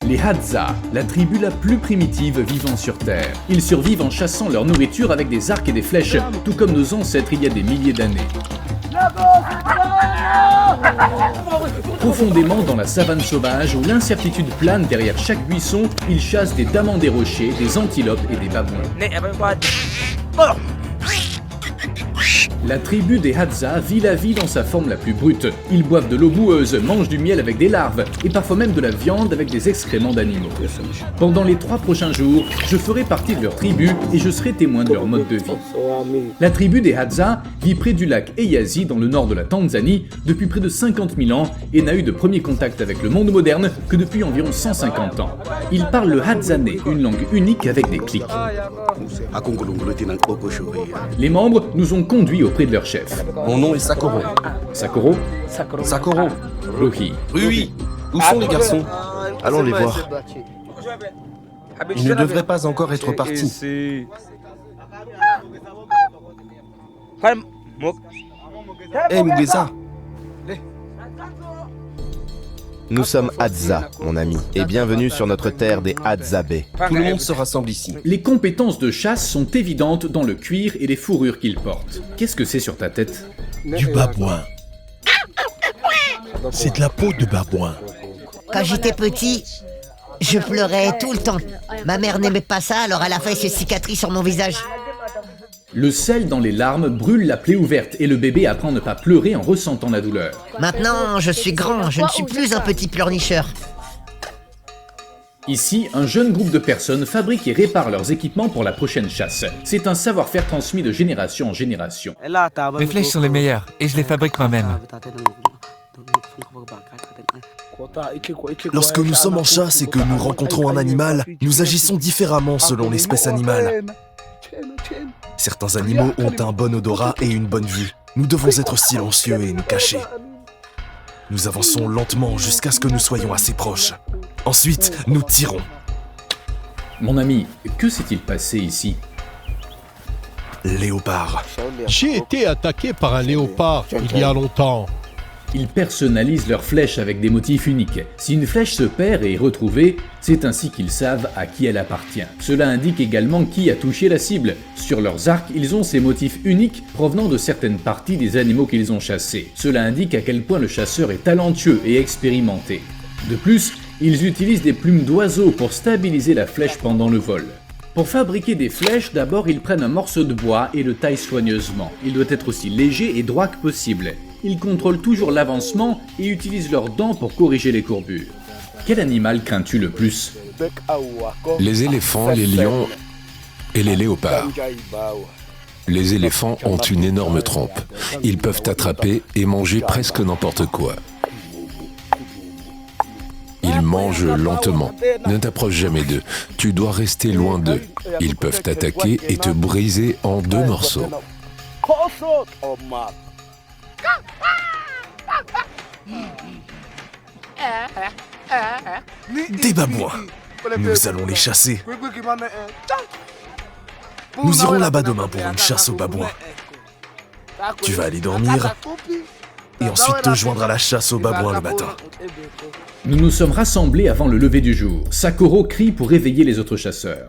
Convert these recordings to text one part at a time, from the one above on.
Les Hadza, la tribu la plus primitive vivant sur Terre. Ils survivent en chassant leur nourriture avec des arcs et des flèches, tout comme nos ancêtres il y a des milliers d'années. Profondément dans la savane sauvage où l'incertitude plane derrière chaque buisson, ils chassent des damans des rochers, des antilopes et des babouins. La tribu des Hadza vit la vie dans sa forme la plus brute. Ils boivent de l'eau boueuse, mangent du miel avec des larves et parfois même de la viande avec des excréments d'animaux. Pendant les 3 prochains jours, je ferai partie de leur tribu et je serai témoin de leur mode de vie. La tribu des Hadza vit près du lac Eyasi dans le nord de la Tanzanie depuis près de 50 000 ans et n'a eu de premier contact avec le monde moderne que depuis environ 150 ans. Ils parlent le Hadzane, une langue unique avec des clics. Les membres nous ont conduits auprès de leur chef. Mon nom est Sakoro. Sakoro, Sakoro. Rohi. Oui. Où sont les garçons? Allons les voir. Ils ne devraient pas encore être partis. Hé, Mugeza. Nous sommes Hadza, mon ami, et bienvenue sur notre terre des Hadzabe. Tout le monde se rassemble ici. Les compétences de chasse sont évidentes dans le cuir et les fourrures qu'ils portent. Qu'est-ce que c'est sur ta tête? Du babouin. C'est de la peau de babouin. Quand j'étais petit, je pleurais tout le temps. Ma mère n'aimait pas ça, alors elle a fait ces cicatrices sur mon visage. Le sel dans les larmes brûle la plaie ouverte et le bébé apprend à ne pas pleurer en ressentant la douleur. Maintenant, je suis grand, je ne suis plus un petit pleurnicheur. Ici, un jeune groupe de personnes fabrique et répare leurs équipements pour la prochaine chasse. C'est un savoir-faire transmis de génération en génération. Mes flèches sont les meilleures et je les fabrique moi-même. Lorsque nous sommes en chasse et que nous rencontrons un animal, nous agissons différemment selon l'espèce animale. Certains animaux ont un bon odorat et une bonne vue. Nous devons être silencieux et nous cacher. Nous avançons lentement jusqu'à ce que nous soyons assez proches. Ensuite, nous tirons. Mon ami, que s'est-il passé ici? Léopard. J'ai été attaqué par un léopard il y a longtemps. Ils personnalisent leurs flèches avec des motifs uniques. Si une flèche se perd et est retrouvée, c'est ainsi qu'ils savent à qui elle appartient. Cela indique également qui a touché la cible. Sur leurs arcs, ils ont ces motifs uniques provenant de certaines parties des animaux qu'ils ont chassés. Cela indique à quel point le chasseur est talentueux et expérimenté. De plus, ils utilisent des plumes d'oiseaux pour stabiliser la flèche pendant le vol. Pour fabriquer des flèches, d'abord ils prennent un morceau de bois et le taillent soigneusement. Il doit être aussi léger et droit que possible. Ils contrôlent toujours l'avancement et utilisent leurs dents pour corriger les courbures. Quel animal crains-tu le plus? Les éléphants, les lions et les léopards. Les éléphants ont une énorme trompe. Ils peuvent t'attraper et manger presque n'importe quoi. Ils mangent lentement. Ne t'approche jamais d'eux. Tu dois rester loin d'eux. Ils peuvent t'attaquer et te briser en 2 morceaux. Des babouins. Nous allons les chasser. Nous irons là-bas demain pour une chasse aux babouins. Tu vas aller dormir et ensuite te joindre à la chasse aux babouins le matin. Nous nous sommes rassemblés avant le lever du jour. Sakoro crie pour réveiller les autres chasseurs.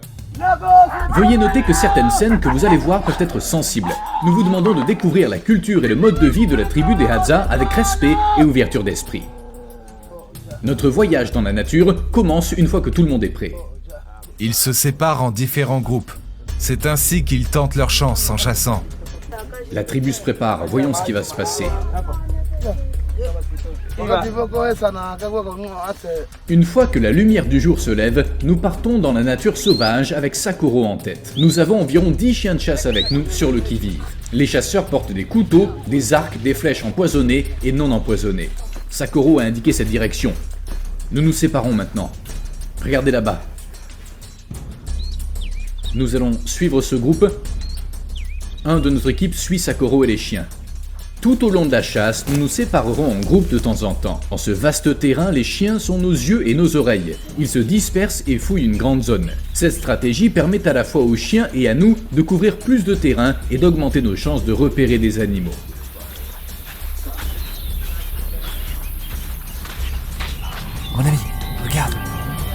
Veuillez noter que certaines scènes que vous allez voir peuvent être sensibles. Nous vous demandons de découvrir la culture et le mode de vie de la tribu des Hadza avec respect et ouverture d'esprit. Notre voyage dans la nature commence une fois que tout le monde est prêt. Ils se séparent en différents groupes. C'est ainsi qu'ils tentent leur chance en chassant. La tribu se prépare, voyons ce qui va se passer. Une fois que la lumière du jour se lève, nous partons dans la nature sauvage avec Sakoro en tête. Nous avons environ 10 chiens de chasse avec nous sur le qui-vive. Les chasseurs portent des couteaux, des arcs, des flèches empoisonnées et non empoisonnées. Sakoro a indiqué cette direction. Nous nous séparons maintenant. Regardez là-bas. Nous allons suivre ce groupe. Un de notre équipe suit Sakoro et les chiens. Tout au long de la chasse, nous nous séparerons en groupes de temps en temps. Dans ce vaste terrain, les chiens sont nos yeux et nos oreilles. Ils se dispersent et fouillent une grande zone. Cette stratégie permet à la fois aux chiens et à nous de couvrir plus de terrain et d'augmenter nos chances de repérer des animaux.